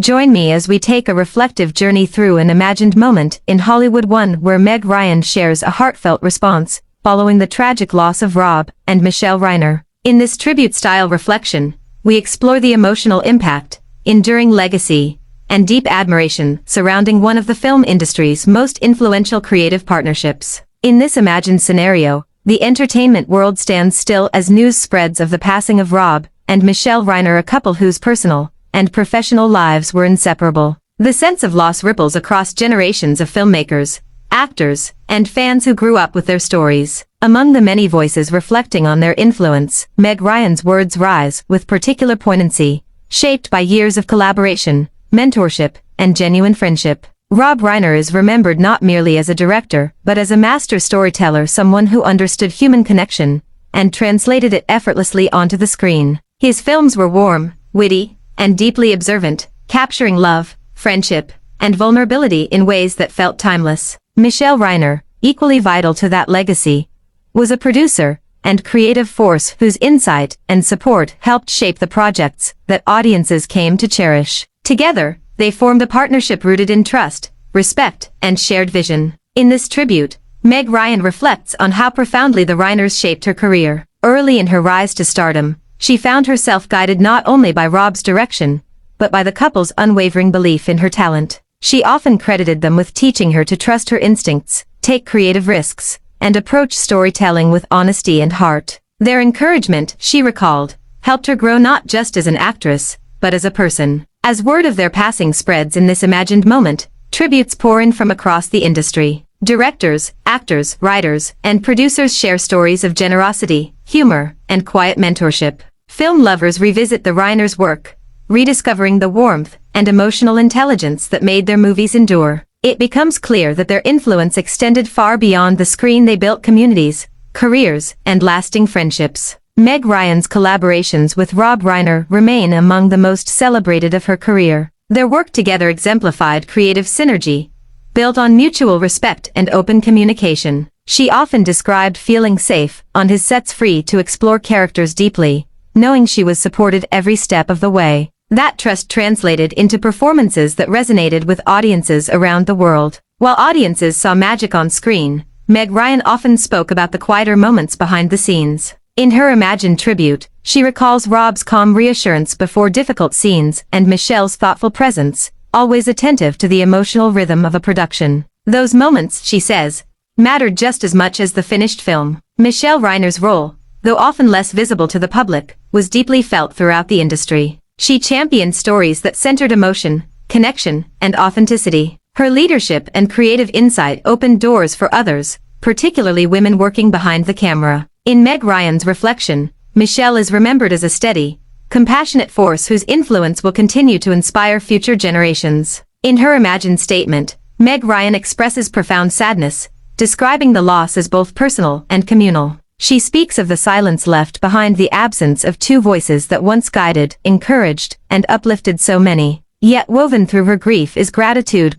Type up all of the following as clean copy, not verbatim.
Join me as we take a reflective journey through an imagined moment in Hollywood, one where Meg Ryan shares a heartfelt response following the tragic loss of Rob and Michele Reiner. In this tribute-style reflection, we explore the emotional impact, enduring legacy, and deep admiration surrounding one of the film industry's most influential creative partnerships. In this imagined scenario, the entertainment world stands still as news spreads of the passing of Rob and Michele Reiner, a couple whose personal and professional lives were inseparable. The sense of loss ripples across generations of filmmakers, actors, and fans who grew up with their stories. Among the many voices reflecting on their influence, Meg Ryan's words rise with particular poignancy, shaped by years of collaboration, mentorship, and genuine friendship. Rob Reiner is remembered not merely as a director, but as a master storyteller, someone who understood human connection and translated it effortlessly onto the screen. His films were warm, witty, and deeply observant, capturing love, friendship, and vulnerability in ways that felt timeless. Michele Reiner, equally vital to that legacy, was a producer and creative force whose insight and support helped shape the projects that audiences came to cherish. Together, they formed a partnership rooted in trust, respect, and shared vision. In this tribute, Meg Ryan reflects on how profoundly the Reiners shaped her career. Early in her rise to stardom, she found herself guided not only by Rob's direction, but by the couple's unwavering belief in her talent. She often credited them with teaching her to trust her instincts, take creative risks, and approach storytelling with honesty and heart. Their encouragement, she recalled, helped her grow not just as an actress, but as a person. As word of their passing spreads in this imagined moment, tributes pour in from across the industry. Directors, actors, writers, and producers share stories of generosity, humor, and quiet mentorship. Film lovers revisit the Reiners' work, rediscovering the warmth and emotional intelligence that made their movies endure. It becomes clear that their influence extended far beyond the screen. They built communities, careers, and lasting friendships. Meg Ryan's collaborations with Rob Reiner remain among the most celebrated of her career. Their work together exemplified creative synergy, built on mutual respect and open communication. She often described feeling safe on his sets, free to explore characters deeply, knowing she was supported every step of the way. That trust translated into performances that resonated with audiences around the world. While audiences saw magic on screen, Meg Ryan often spoke about the quieter moments behind the scenes. In her imagined tribute, she recalls Rob's calm reassurance before difficult scenes and Michele's thoughtful presence, always attentive to the emotional rhythm of a production. Those moments, she says, mattered just as much as the finished film. Michele Reiner's role, though often less visible to the public, was deeply felt throughout the industry. She championed stories that centered emotion, connection, and authenticity. Her leadership and creative insight opened doors for others, particularly women working behind the camera. In Meg Ryan's reflection, Michele is remembered as a steady, compassionate force whose influence will continue to inspire future generations. In her imagined statement, Meg Ryan expresses profound sadness, describing the loss as both personal and communal. She speaks of the silence left behind, the absence of two voices that once guided, encouraged, and uplifted so many. Yet woven through her grief is gratitude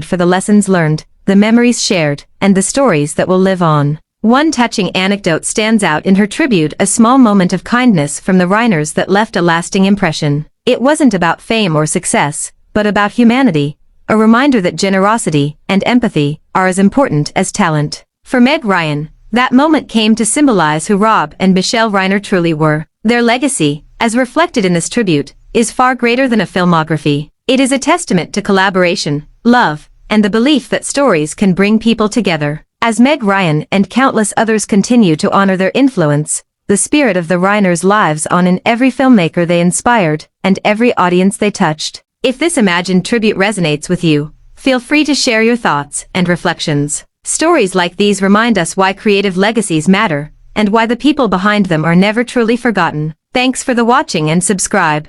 for the lessons learned, the memories shared, and the stories that will live on. One touching anecdote stands out in her tribute, a small moment of kindness from the Reiners that left a lasting impression. It wasn't about fame or success, but about humanity, a reminder that generosity and empathy are as important as talent. For Meg Ryan, that moment came to symbolize who Rob and Michele Reiner truly were. Their legacy, as reflected in this tribute, is far greater than a filmography. It is a testament to collaboration, love, and the belief that stories can bring people together. As Meg Ryan and countless others continue to honor their influence, the spirit of the Reiners lives on in every filmmaker they inspired and every audience they touched. If this imagined tribute resonates with you, feel free to share your thoughts and reflections. Stories like these remind us why creative legacies matter, and why the people behind them are never truly forgotten. Thanks for the watching and subscribe.